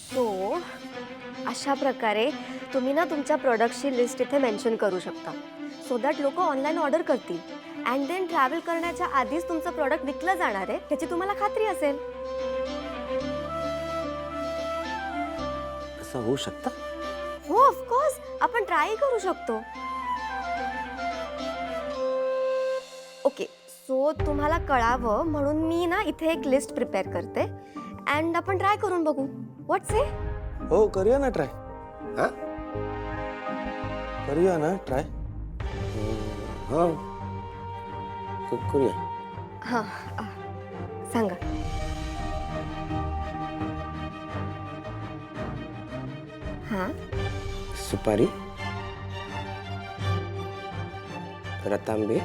So अशा प्रकारे तुम्ही ना तुमच्या प्रोडक्टची लिस्ट इथे मेन्शन करू शकता सो दॅट लोक ऑनलाईन ऑर्डर करतील अँड देन ट्रॅव्हल करण्याच्या आधीच तुमचं प्रोडक्ट विकलं जाणार आहे ह्याची तुम्हाला खात्री असेल. असं होऊ शकतं? हो ऑफकोर्स आपण ट्राय करू शकतो. ओके सो तुम्हाला कळावं म्हणून मी ना इथे एक लिस्ट प्रिपेअर करते अँड आपण ट्राय करून बघू. व्हॉट से? हो करूया ना ट्राय. हा करूया ना ट्राय. हो करूया. हां सांगा. हां सुपारी, रतांबे,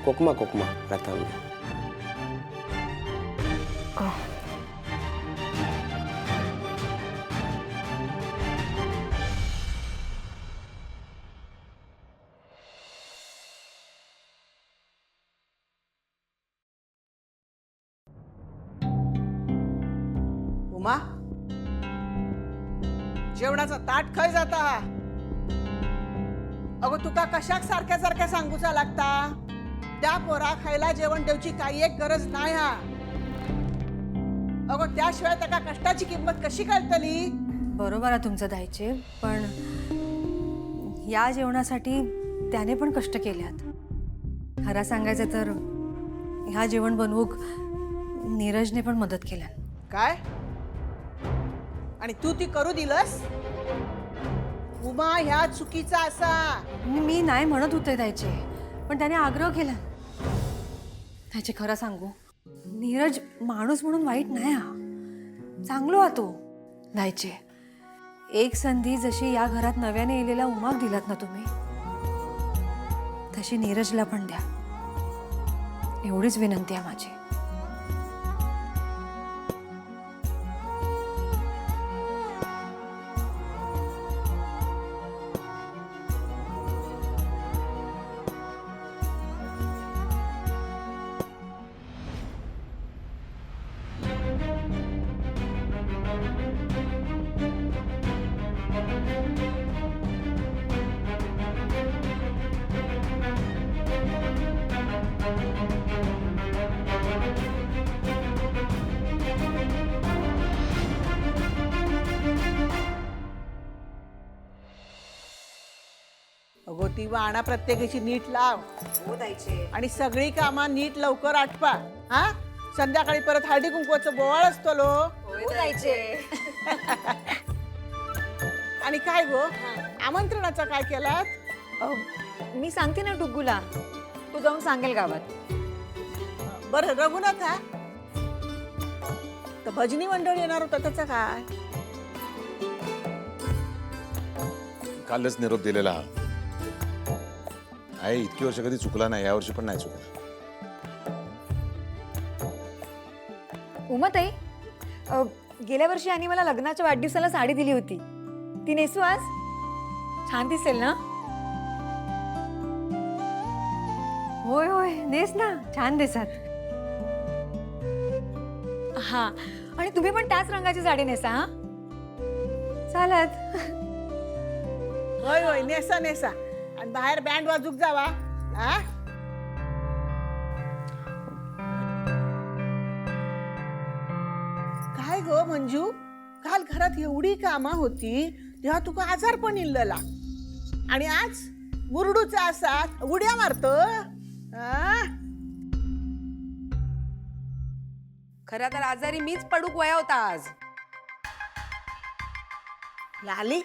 कोकमा रतांबे. उमा, जेवणाचा ताट खय जाता हा? अगो तुका कशाक सारख्या सारख्या सांगूचा लागता? त्या पोरा खायला जेवण देवची काही एक गरज नाही हा. अगो त्याशिवाय त्याका कष्टाची किंमत कशी कळतली? बरोबर आहे तुमचं दायचे, पण या जेवणासाठी त्याने पण कष्ट केल्यात. खरं सांगायचं तर ह्या जेवण बनवूक नीरजने पण मदत केल्या. काय? आणि तू ती करू दिलस? उमा ह्या चुकीचा असा. मी नाही म्हणत होते द्यायचे, पण त्याने आग्रह केला. त्याचे खरं सांगू, नीरज माणूस म्हणून वाईट नाही हा, चांगलो हा तो. द्यायचे एक संधी जशी या घरात नव्याने येलेला उमाक दिलात ना तुम्ही, तशी नीरजला पण द्या, एवढीच विनंती आहे माझी. अगो ती वाणा प्रत्येकाची नीट लाव. हो द्यायचे. आणि सगळी कामा नीट लवकर आटपा. हा संध्याकाळी परत हळदी कुंकवाचं बोवाळ असतो लो. आणि काय गो आमंत्रणाचा काय केलात? मी सांगते ना डुग्गूला, तू जाऊन सांगेल गावात. बरं रघुनाथ हा तर भजनी मंडळ येणार होतं त्याचं काय? कालच निरोप दिलेला हा. आहे इतकी वर्ष कधी चुकला नाही, यावर्षी पण नाही चुकला. उमाताई, गेल्या वर्षी आणि मला लग्नाच्या वाढदिवसाला साडी दिली होती, ती नेसू आज? छान दिसेल ना? होय होय नेस ना, छान दिसत. हा आणि तुम्ही पण त्याच रंगाची साडी नेसा. हा चालत. होय होय नेसा नेसा. आणि बाहेर बँड वाजूक जावा. हा काय गो मंजू, काल घरात एवढी कामा होती तेव्हा तुका आजार पण इल्लला आणि आज मुरडूचा असा उड्या मारतो. खरं तर आजारी मीच पडूक वया होता आज. लाली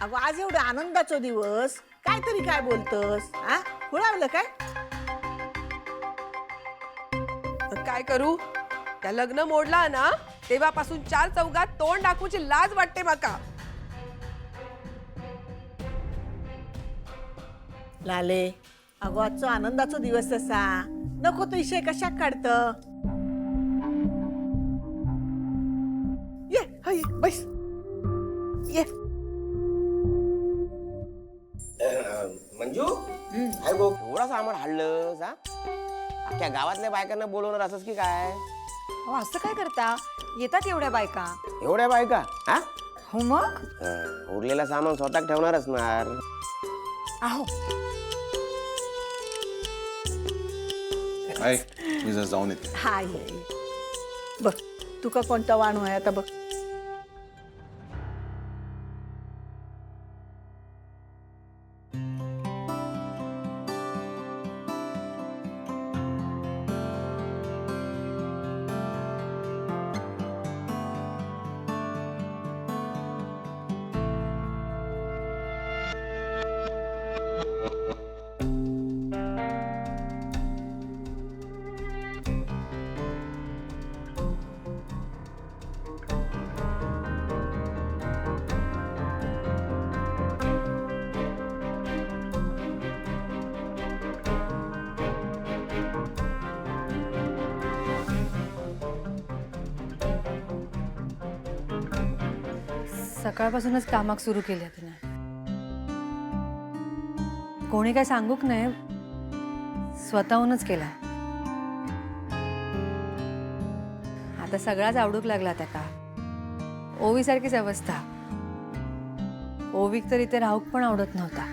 अगो आज एवढा आनंदाचा दिवस, काहीतरी काय बोलतस? हा खुळावलं काय? तर काय करू, त्या लग्न मोडला ना तेव्हापासून चार चौघात तोंड दाखवूची लाज वाटते माका. लाले अगो आजचा आनंदाचा दिवस असा, नको तो विषय कशाक काढत? ये हाय बस ये. मंजू काय गो एवढा सामान हाडलं सा? अख्ख्या गावातल्या बायकांना बोलवणार असंच की काय? अहो, असं काय करता? येतात एवढ्या बायका. एवढ्या बायका हा हो मग. उरलेलं सामान स्वतः ठेवणार असणार. आहो. आहे मी जर जाऊन येते. हाय बघ तुका कोणता वाण आहे आता बघ. सकाळपासूनच कामाक सुरू केल्या तिने. कोणी काय सांगूक नाही, स्वतःहूनच केला. आता सगळाच आवडूक लागला त्याका. ओवी सारखीच अवस्था. ओवीक तर इथे राहूक पण आवडत नव्हता.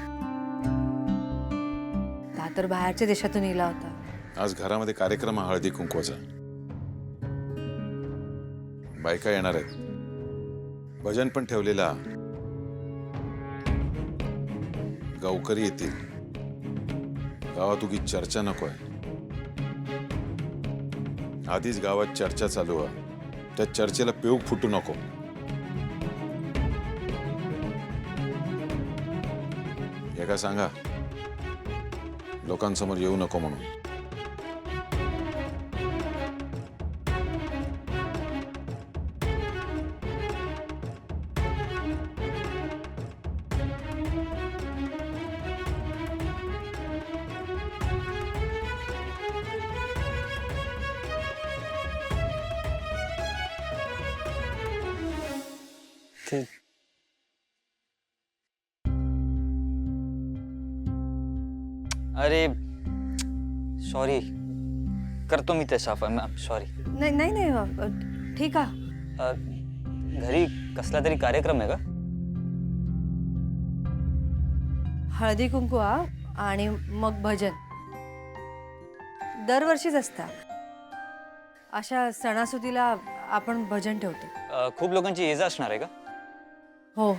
ता तर बाहेरच्या देशातून इला होता. आज घरामध्ये कार्यक्रम आहे हळदी कुंकवाचा. बायका येणार आहेत. भजन पण ठेवलेला. गावकरी येतील. गावात उगी चर्चा नको आहे. आधीच गावात चर्चा चालू आहे. त्या चर्चेला पेऊक फुटू नको. एका सांगा लोकांसमोर येऊ नको म्हणून. अरे सॉरी करतो मी ते साफ. सॉरी. नाही नाही नाही, ठीक आहे. घरी कसला तरी कार्यक्रम आहे का? हळदी कुंकू आणि मग भजन दरवर्षीच असतात. अशा सणासुदीला आपण भजन ठेवतो. खूप लोकांची ये जा असणार आहे का? हो.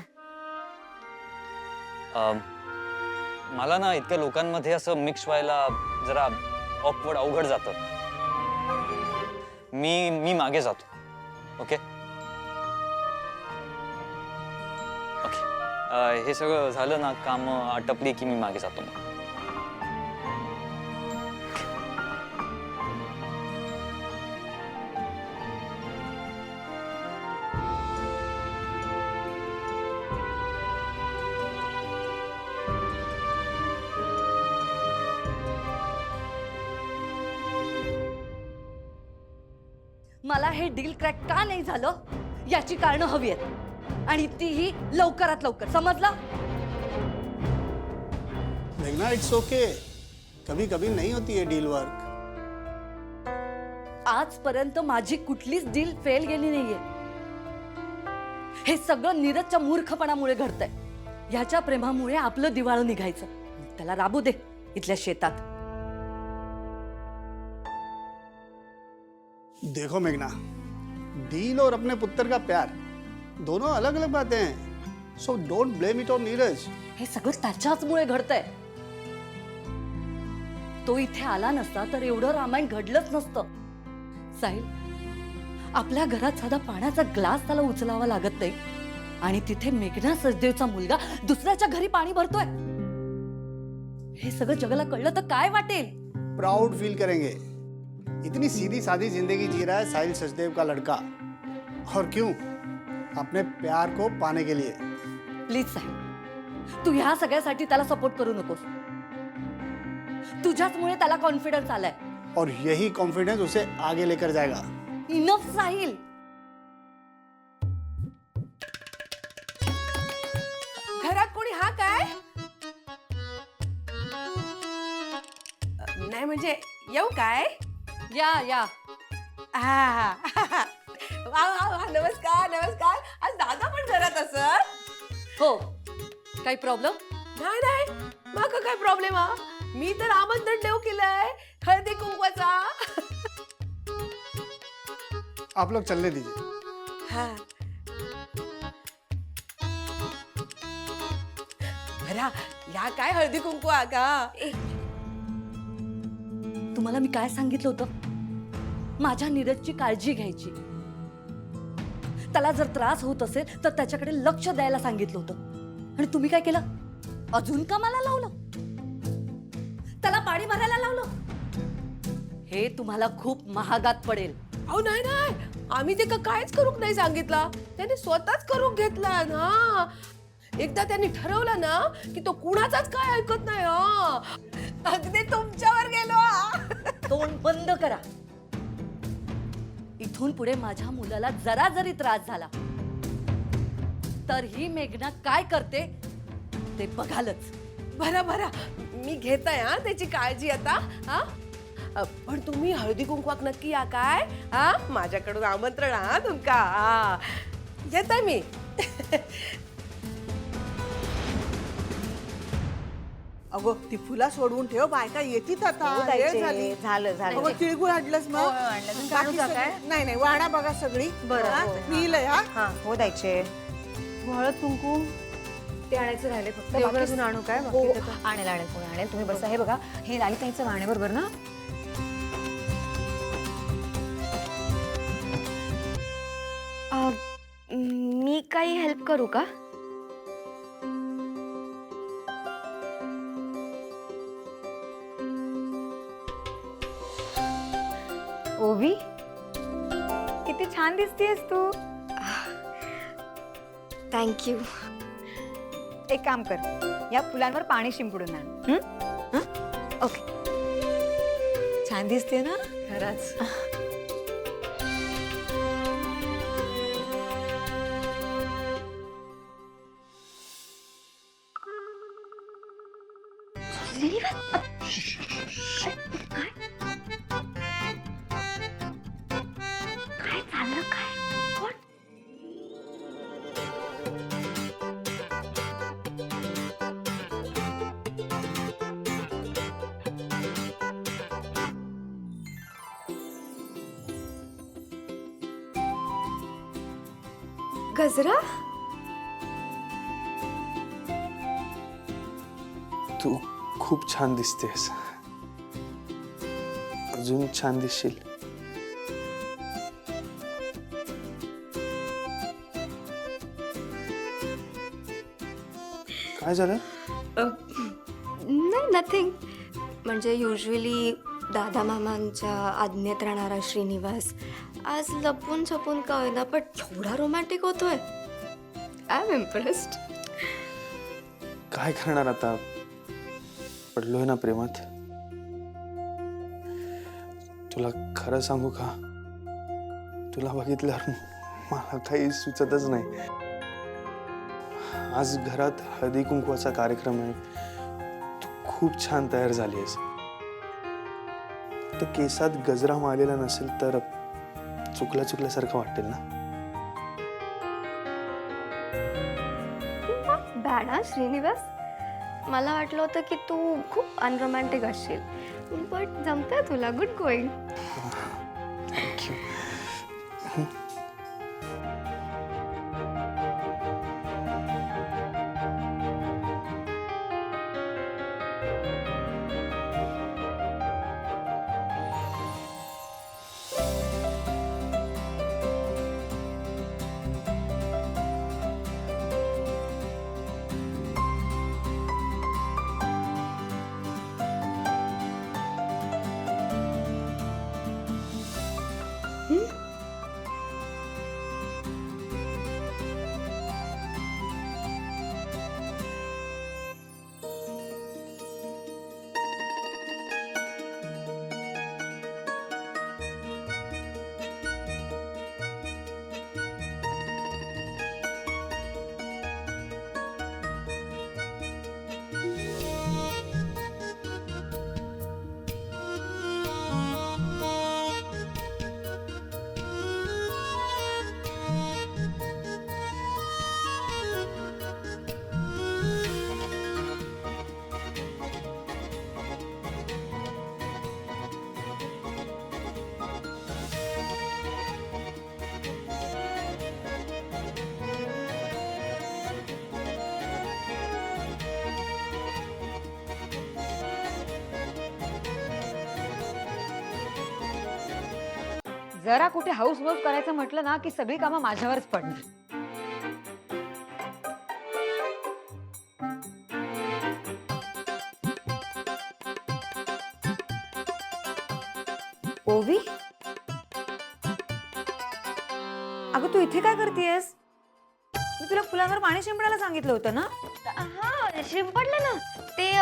मला ना इतक्या लोकांमध्ये असं मिक्स व्हायला जरा ऑकवर्ड अवघड जातं. मी मागे जातो. Okay okay. हे सगळं झालं ना, काम आटपली की मी मागे जातो मग. मला हे डील क्रॅक का नाही झालं याची कारणं हवी आहेत आणि तीही लवकरात लवकर. समजलं? मेघना इट्स ओके. कभी कभी नहीं होती है डील वर्क. आजपर्यंत माझी कुठलीच डील फेल गेली नाहीये. हे सगळं नीरजच्या मूर्खपणामुळे घडतंय. ह्याच्या प्रेमामुळे आपलं दिवाळं निघायचं. त्याला राबू दे इथल्या शेतात. देखो मेघना, डील और अपने पुत्र का प्यार दोनों अलग अलग बातें हैं. So don't blame it on Neeraj. हे सगळं त्याच्याचमुळे घडतंय. तो इथे आला नसता तर एवढं रामायण घडलंच नसतं. साहिल, आपल्या घरात साधा पाण्याचा ग्लास त्याला उचलावा लागत नाही आणि तिथे मेघना सचदेवचा मुलगा दुसऱ्याच्या घरी पाणी भरतोय. हे सगळं जगाला कळलं तर काय वाटेल? प्राउड फील करेंगे. इतनी सीधी सादी जिंदगी जी रहा है साहिल सचदेव का लड़का. और क्यों? अपने प्यार को पाने के लिए. प्लीज साहिल, तू ह्या सगळ्यासाठी त्याला सपोर्ट करू नकोस. तुझ्याचमुळे त्याला कॉन्फिडन्स आलाय. और यही कॉन्फिडेंस उसे आगे लेकर जाएगा. इनफ साहिल. घरात कोणी हा काय? नाही म्हणजे येऊ काय? या या. वा, वा, वा, नमस्कार नमस्कार. आज दादा पण घरात असत. हो काही प्रॉब्लेम? नाही नाही, मग काय प्रॉब्लेम हा. मी तर आमंत्रण देऊ केलंय हळदी कुंकवाचा. आप लोग चलने दीजिए. हा. बरा या काय हळदी कुंकू हा का? तुम्हाला मी काय सांगितलं होतं? माझ्या नीरजची काळजी घ्यायची. त्याला जर त्रास होत असेल तर त्याच्याकडे लक्ष द्यायला सांगितलं होतं. आणि तुम्ही काय केलं? अजून का मला लावलं? त्याला पाणी भरायला लावलं. हे तुम्हाला खूप महागात पडेल. अहो नाही नाही, आम्ही ते काहीच करूक नाही सांगितलं. त्याने स्वतःच करून घेतला ना. एकदा त्यांनी ठरवलं ना की तो कुणाचाच काय ऐकत नाही. अगदी तुमच्यावर गेलो हा. तोंड बंद करा. इथून पुढे माझ्या मुलाला जरा जरी त्रास झाला तर ही मेघना काय करते ते बघालच. बरं बरं, मी घेताय हा त्याची काळजी आता. हा पण तुम्ही हळदी कुंकवाक नक्की या काय? हा माझ्याकडून आमंत्रण हा तुमका. हा येताय मी. अगो ती फुला सोडवून ठेव, बायका येतीत आता. वेळ झाली. झालं अगो तिळगुळ आणलंस मग? बाकी सगळी- नाही नाही, वाणा बघा सगळी. बरं, हा, हो, मी इलंय, हा. हा हो द्यायचे. हळद कुंकू ते आणायचं राहिले फक्त. देवघरातून आणू काय? हो आणेल आणेल कोणी आणेल. तुम्ही बसा. हे बघा हे लाईताईचं वाण आहे बरोबर ना? मी काही हेल्प करू का? ओवी किती छान दिसतेस तू. थँक्यू. एक काम कर, या फुलांवर पाणी शिंपडून आण. हं? ओके. छान दिसते ना खरंच. काय चाललं काय? गजरा? तू खूप छान दिसतेस. अजून छान दिसशील. काय झालं? नाही नथिंग. म्हणजे युजली दादा मामांच्या आज्ञेत राहणारा श्रीनिवास आज लपून छपून का होईना पण एवढा रोमॅन्टिक होतोय. I am impressed. काय करणार आता? पडलोय ना प्रेमात. तुला खरं सांगू का? तुला बघितल्यावर मला काही सुचतच नाही. आज घरात हळदी कुंकवाचा कार्यक्रम आहे. तू खूप छान तयार झाली आहेस. तर केसात गजरा मारलेला नसेल तर चुकल्यासारखं वाटेल ना. बॅड हा श्रीनिवास. मला वाटलं होतं की तू खूप अनरोमॅन्टिक असशील बट जमतंय तुला. Good going. थँक्यू. जरा कुठे हाऊस मौज करायचं म्हटलं ना की सगळी कामं माझ्यावरच पडणार. ओवी, अगं तू इथे काय करतेयस? मी तुला फुलांवर पाणी शिंपडायला सांगितलं होतं ना. हा शिंपडलं ना ते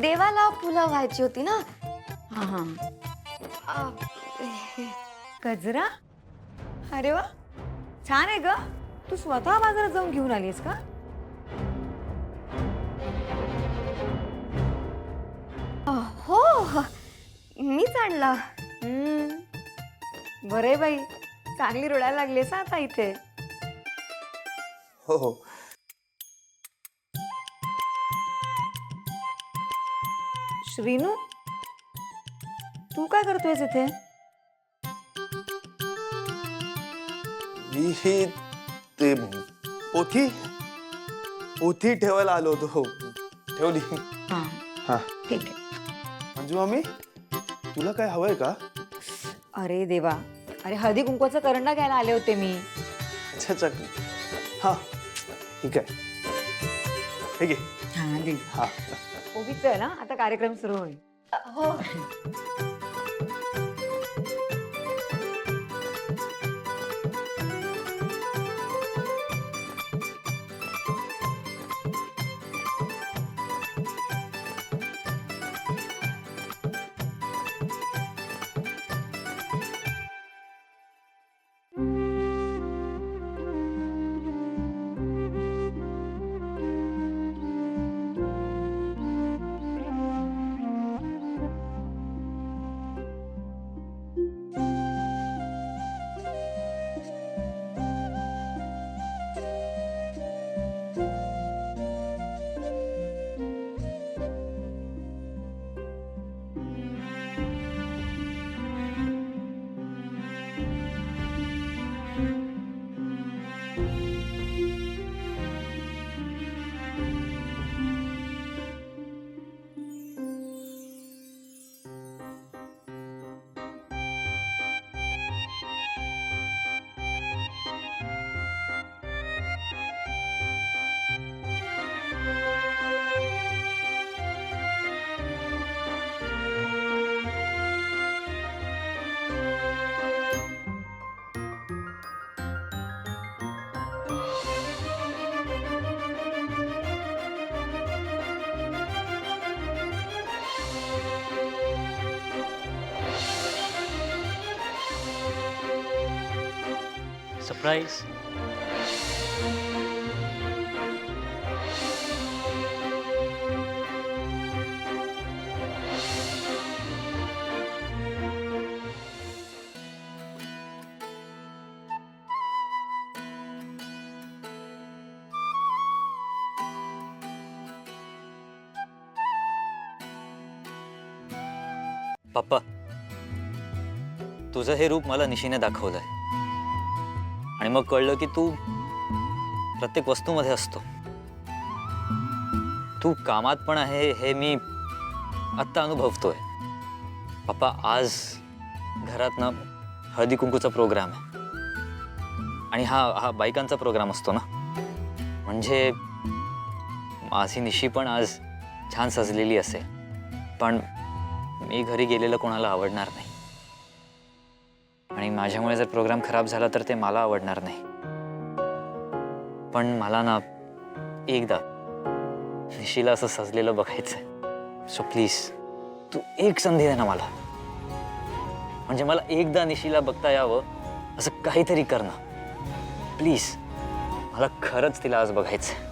देवाला फुलं व्हायची होती ना. हा हा. अ, गजरा, अरे वा, छान आहे ग. तू स्वतः बाजारात जाऊन घेऊन आलीस का? हो मीच आणला. बरे बाई, चांगली रुळायला लागलीस आता इथे. हो हो. श्रीनू, तू काय करतोयस इथे? मी ही ते पोथी पोथी ठेवायला आलो होतो. हो ठेवली. हा ठीक आहे. मंजू मामी, तुला काय हवंय का? अरे देवा, अरे हळदी कुंकवाचं करंडा घ्यायला आले होते मी. अच्छा अच्छा. हा ठीक आहे. ठीक आहे. हा दे. हा ओवी चल ना, आता कार्यक्रम सुरू होईल. हो सरप्राईज. पप्पा, तुझं हे रूप मला निशीने दाखवलंय आणि मग कळलं की तू प्रत्येक वस्तूमध्ये असतो. तू कामात पण आहे हे मी आत्ता अनुभवतोय. पप्पा, आज घरात ना हळदी कुंकूचा प्रोग्राम आहे आणि हा बायकांचा प्रोग्राम असतो ना, म्हणजे माझी निशी पण आज छान सजलेली असेल, पण मी घरी गेलेलं कोणाला आवडणार नाही आणि माझ्यामुळे जर प्रोग्राम खराब झाला तर ते मला आवडणार नाही. पण मला ना एकदा निशीला असं सजलेलं बघायचंय. सो प्लीज तू एक संधी दे ना मला, म्हणजे मला एकदा निशीला बघता यावं असं काहीतरी कर ना प्लीज. मला खरंच तिला आज बघायचंय.